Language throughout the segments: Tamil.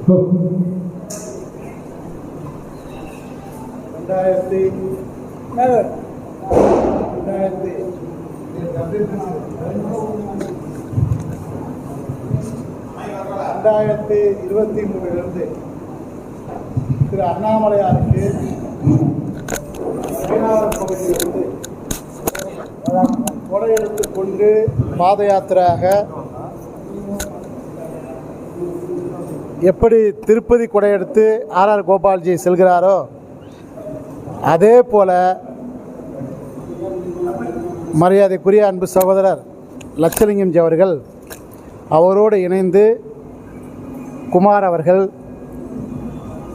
2023 திரு அண்ணாமலையாருக்கு பகுதியிலிருந்து கொடையெடுத்து கொண்டு பாத யாத்திரையாக எப்படி திருப்பதி கொடையெடுத்து ஆர் கோபால்ஜி செல்கிறாரோ அதே போல மரியாதைக்குரிய அன்பு சகோதரர் லட்சலிங்கம்ஜி அவர்கள் அவரோடு இணைந்து குமார் அவர்கள்,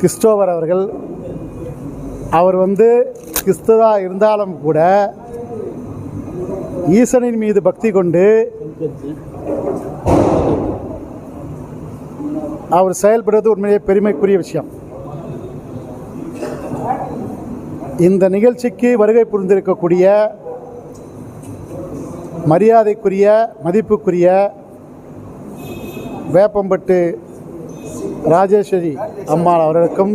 கிறிஸ்டோவர் அவர்கள், அவர் கிறிஸ்தவா இருந்தாலும் கூட ஈசனின் மீது பக்தி கொண்டு அவர் செயல்படுவது உண்மையிலே பெருமைக்குரிய விஷயம். இந்த நிகழ்ச்சிக்கு வருகை புரிந்திருக்கக்கூடிய மரியாதைக்குரிய மதிப்புக்குரிய வேப்பம்பட்டு ராஜேஸ்வரி அம்மாள் அவர்களுக்கும்,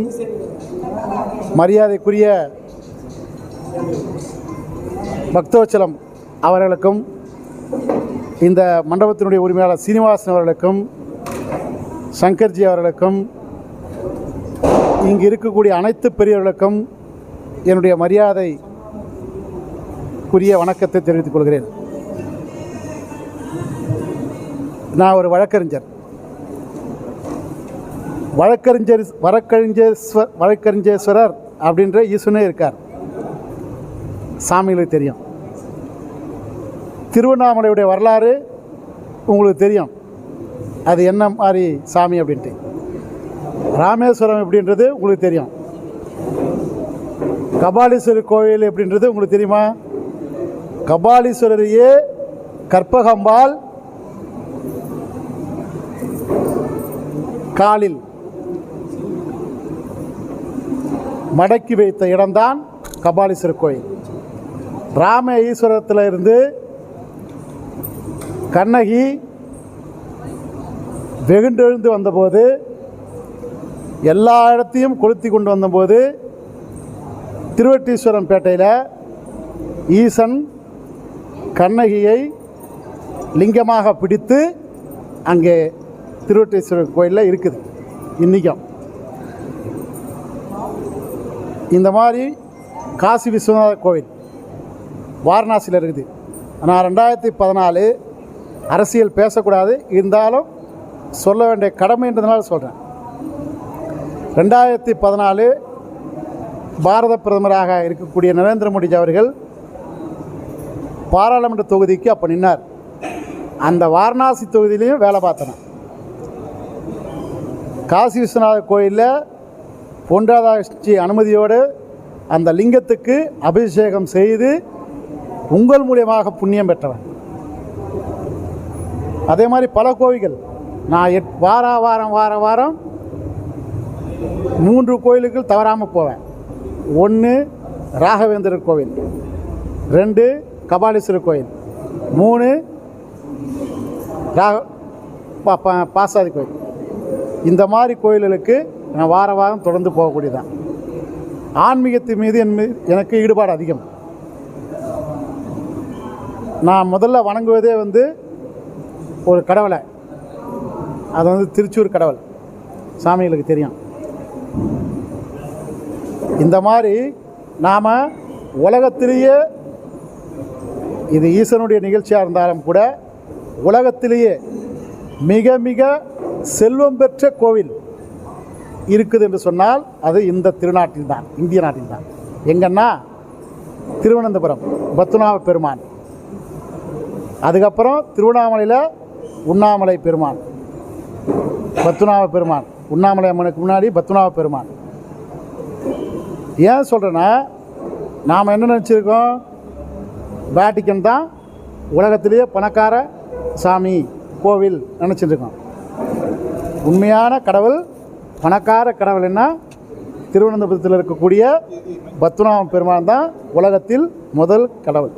மரியாதைக்குரிய பக்தோச்சலம் அவர்களுக்கும், இந்த மண்டபத்தினுடைய உரிமையாளர் சீனிவாசன் அவர்களுக்கும், சங்கர்ஜி அவர்களுக்கும், இங்கு இருக்கக்கூடிய அனைத்து பெரியவர்களுக்கும் என்னுடைய மரியாதைக்குரிய வணக்கத்தை தெரிவித்துக் கொள்கிறேன். நான் ஒரு வழக்கறிஞேஸ்வரர் அப்படின்ற ஈஸ்வரனே இருக்கார், சாமிகளுக்கு தெரியும். திருவண்ணாமலையுடைய வரலாறு உங்களுக்கு தெரியும், அது என்ன மாதிரி சாமி அப்படின்ட்டு. ராமேஸ்வரம் எப்படின்றது உங்களுக்கு தெரியும். கபாலீஸ்வரர் கோவில் எப்படின்றது உங்களுக்கு தெரியுமா? கபாலீஸ்வரரையே கற்பகம்பாள் காலில் மடக்கி வைத்த இடம்தான் கபாலீஸ்வரர் கோயில். ராம ஈஸ்வரத்தில் இருந்து கண்ணகி வெகுண்டெழுந்து வந்தபோது, எல்லா இடத்தையும் கொளுத்தி கொண்டு வந்தபோது, திருவட்டீஸ்வரம் பேட்டையில் ஈசன் கண்ணகியை லிங்கமாக பிடித்து அங்கே திருவட்டீஸ்வரர் கோயிலில் இருக்குது இன்றைக்கும். இந்த மாதிரி காசி விஸ்வநாதர் கோவில் வாரணாசியில் இருக்குது. நான் 2014 அரசியல் பேசக்கூடாது, இருந்தாலும் சொல்ல வேண்டிய கடமைன்றதுனால சொல்கிறேன். 2014 பாரத பிரதமராக இருக்கக்கூடிய நரேந்திர மோடிஜி அவர்கள் பாராளுமன்ற தொகுதிக்கு அப்போ நின்னார். அந்த வாரணாசி தொகுதியிலையும் வேலை பார்த்தேன். காசி விஸ்வநாதர் கோயிலில் பொன்ராதாகிருஷ்ணஜி அனுமதியோடு அந்த லிங்கத்துக்கு அபிஷேகம் செய்து உங்கள் மூலியமாக புண்ணியம் பெற்றவன். அதே மாதிரி பல கோவில்கள் நான் வாரம் 3 கோயிலுக்கு தவறாமல் போவேன். 1 ராகவேந்திரர் கோவில், 2 கபாலீஸ்வரர் கோயில், 3 பாசாதி கோயில். இந்த மாதிரி கோயில்களுக்கு நான் வாரம் தொடர்ந்து போகக்கூடியதான். ஆன்மீகத்தின் மீது எனக்கு ஈடுபாடு அதிகம். நான் முதல்ல வணங்குவதே ஒரு கடவுளை, அது திருச்சூர் கடவுள், சாமிகளுக்கு தெரியும். இந்த மாதிரி நாம் உலகத்திலேயே, இது ஈசனுடைய நிகழ்ச்சியாக இருந்தாலும் கூட, உலகத்திலேயே மிக மிக செல்வம் பெற்ற கோவில் இருக்குது என்று சொன்னால் அது இந்த திருநாட்டில் தான், இந்திய நாட்டில் தான். எங்கன்னா திருவனந்தபுரம் பத்மநாப பெருமான், அதுக்கப்புறம் திருவண்ணாமலையில் உண்ணாமலை பெருமான், பத்மநாப பெருமான், உண்ணாமலை அம்மனுக்கு முன்னாடி பத்மநாப பெருமான். ஏன் சொல்கிறேன்னா, நாம் என்ன நினச்சிருக்கோம், வேட்டிக்கன் தான் உலகத்திலேயே பணக்கார சாமி கோவில் நினச்சிருக்கோம். உண்மையான கடவுள், பணக்கார கடவுள் என்ன, திருவனந்தபுரத்தில் இருக்கக்கூடிய பத்மநாப பெருமான் தான் உலகத்தில் முதல் கடவுள்.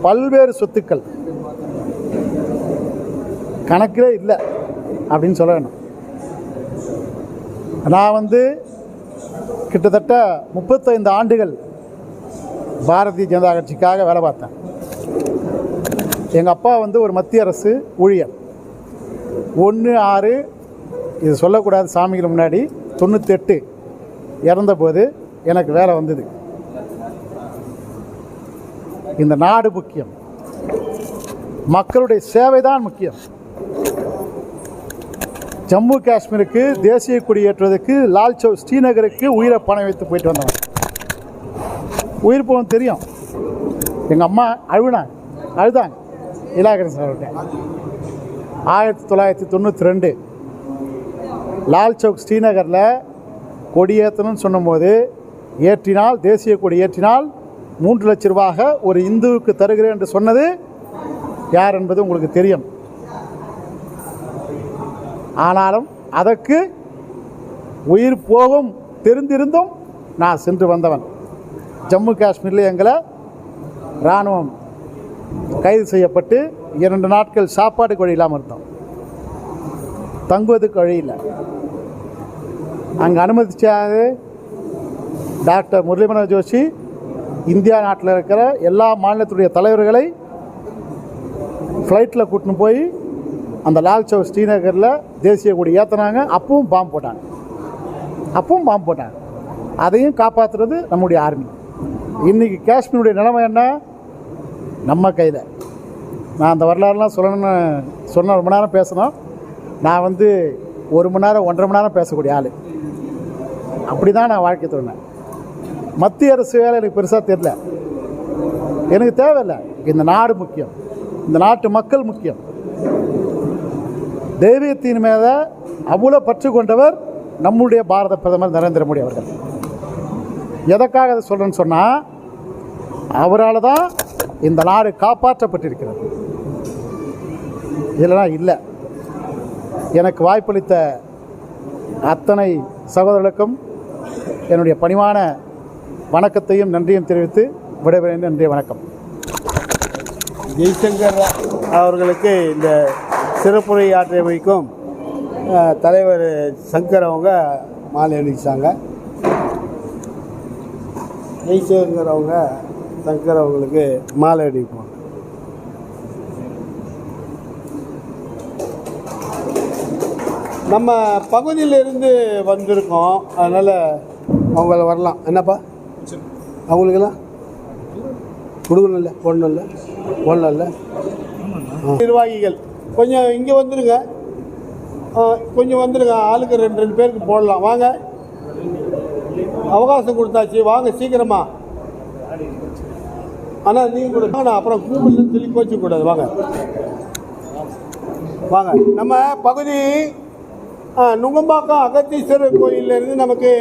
பல்வேறு சொத்துக்கள் கணக்கிலே இல்லை அப்படின்னு சொல்ல வேணும். நான் வந்து கிட்டத்தட்ட 35 ஆண்டுகள் பாரதிய ஜனதா கட்சிக்காக வேலை பார்த்தேன். எங்கள் அப்பா வந்து ஒரு மத்திய அரசு ஊழியர். 1/6 இது சொல்லக்கூடாது சாமிகள் முன்னாடி 98 இறந்தபோது எனக்கு வேலை வந்தது. இந்த நாடு முக்கியம், மக்களுடைய சேவை தான் முக்கியம். ஜம்மு காஷ்மீருக்கு தேசிய கொடி ஏற்றுவதற்கு லால் சௌக் ஸ்ரீநகருக்கு உயிரை பணம் வைத்து போயிட்டு வந்தவன். உயிர் போகும் தெரியும். எங்கள் அம்மா அழுதாங்க இலாகரன் சார்கிட்ட. 1992 லால் சௌக் ஸ்ரீநகரில் கொடி ஏற்றணும்னு சொன்னபோது ஏற்றினால், தேசிய கொடி ஏற்றினால் 3 லட்ச ரூபாக ஒரு இந்துவுக்கு தருகிறேன் என்று சொன்னது யார் என்பது உங்களுக்கு தெரியும். ஆனாலும் அதற்கு உயிர் போகும் தெரிந்திருந்தும் நான் சென்று வந்தவன். ஜம்மு காஷ்மீரில் எங்களை இராணுவம் கைது செய்யப்பட்டு 2 நாட்கள் சாப்பாட்டுக்கு வழி இல்லாமல் இருந்தோம், தங்குவதுக்கு வழி இல்லை. அங்கே அனுமதிச்சாது டாக்டர் முரளி மனோகர் ஜோஷி இந்தியா நாட்டில் இருக்கிற எல்லா மாநிலத்துடைய தலைவர்களை ஃப்ளைட்டில் கூட்டின்னு போய் அந்த லால் சௌக் ஸ்ரீநகரில் தேசிய கொடி ஏற்றினாங்க. அப்பவும் பாம்பு போட்டாங்க. அதையும் காப்பாற்றுறது நம்முடைய ஆர்மி. இன்றைக்கி காஷ்மீருடைய நிலைமை என்ன? நம்ம கையில். நான் அந்த வரலாறுலாம் சொன்ன ரொம்ப நேரம் பேசணும். நான் வந்து 1 மணி நேரம் 1.5 மணி நேரம் பேசக்கூடிய ஆள். அப்படி தான் நான் வாழ்க்கை தோணுனேன். மத்திய அரசு வேலை எனக்கு பெருசாக தெரியல, எனக்கு தேவையில்லை. இந்த நாடு முக்கியம், இந்த நாட்டு மக்கள் முக்கியம். தெய்வத்தின் மீது அவ்வளோ பற்று கொண்டவர் நம்முடைய பாரத பிரதமர் நரேந்திர மோடி அவர்கள். எதற்காக அதை சொல்கிறேன்னு சொன்னால், அவரால் தான் இந்த நாடு காப்பாற்றப்பட்டிருக்கிறது, இல்லைனா இல்லை. எனக்கு வாய்ப்பளித்த அத்தனை சகோதரர்களுக்கும் என்னுடைய பணிவான வணக்கத்தையும் நன்றியும் தெரிவித்து விடைபெறுகிறேன். நன்றி, வணக்கம். ஜெய்சங்கர் அவர்களுக்கு இந்த சிறப்புரை ஆற்ற வைக்கும் தலைவர் சங்கர் அவங்க மாலை அணிச்சாங்க. ஜெய்சங்கர் அவங்க சங்கர் அவங்களுக்கு மாலை அணிப்பாங்க. நம்ம பகுதியிலிருந்து வந்திருக்கோம், அதனால் அவங்கள வரலாம். என்னப்பா அவங்களுக்கெல்லாம் கொடுக்கணும் இல்லை, ஒன்றும் இல்லை. நிர்வாகிகள் கொஞ்சம் இங்கே வந்துடுங்க, ஆளுக்கு 2 பேருக்கு போடலாம். வாங்க, அவகாசம் கொடுத்தாச்சு, வாங்க சீக்கிரமா. ஆனால் நீங்கள் கொடுத்தாங்க, அப்புறம் கூப்பிடலன்னு சொல்லி கோச்சிக்கூடாது. வாங்க. நம்ம பகுதி நுங்கம்பாக்கம் அகத்தீஸ்வரர் கோயிலிருந்து நமக்கு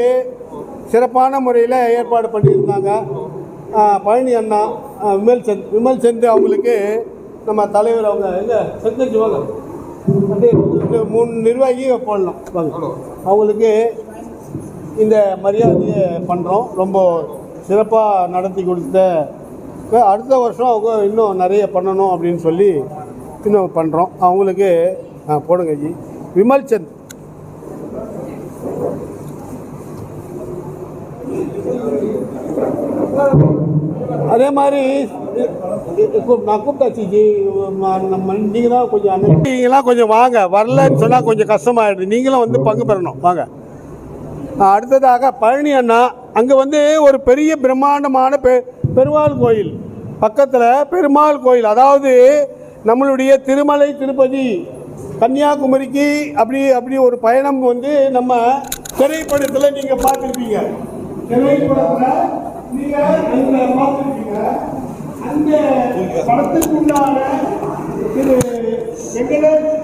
சிறப்பான முறையில் ஏற்பாடு பண்ணியிருந்தாங்க. பழனி அண்ணா விமல் சந்த் அவங்களுக்கு நம்ம தலைவர் அவங்க இல்லை செஞ்சு வாங்க, அப்படியே 3 நிர்வாகியை போடலாம். வாங்க, அவங்களுக்கு இந்த மரியாதையை பண்ணுறோம். ரொம்ப சிறப்பாக நடத்தி கொடுத்த, அடுத்த வருஷம் அவங்க இன்னும் நிறைய பண்ணணும் அப்படின்னு சொல்லி இன்னும் பண்ணுறோம். அவங்களுக்கு போடுங்க ஜி. விமல் சந்த் அதே மாதிரி நான் கூப்பிட்டாச்சு ஜி. நீங்கள் தான் கொஞ்சம் நீங்களாம் கொஞ்சம் வாங்க, வரலன்னு சொன்னால் கொஞ்சம் கஷ்டமாயிடுது. நீங்களும் வந்து பங்கு பெறணும். வாங்க. அடுத்ததாக பழனி அண்ணா, அங்கே வந்து ஒரு பெரிய பிரம்மாண்டமான பெருமாள் கோயில் பக்கத்தில், பெருமாள் கோயில், அதாவது நம்மளுடைய திருமலை திருப்பதி கன்னியாகுமரிக்கு அப்படி ஒரு பயணம் வந்து நம்ம திரைப்படத்தில் நீங்கள் பார்த்துருப்பீங்க. திரைப்படத்தில் நீங்கள் பார்த்துருப்பீங்க. அந்த படத்துக்குள்ளான திரு வெங்கடேஷ்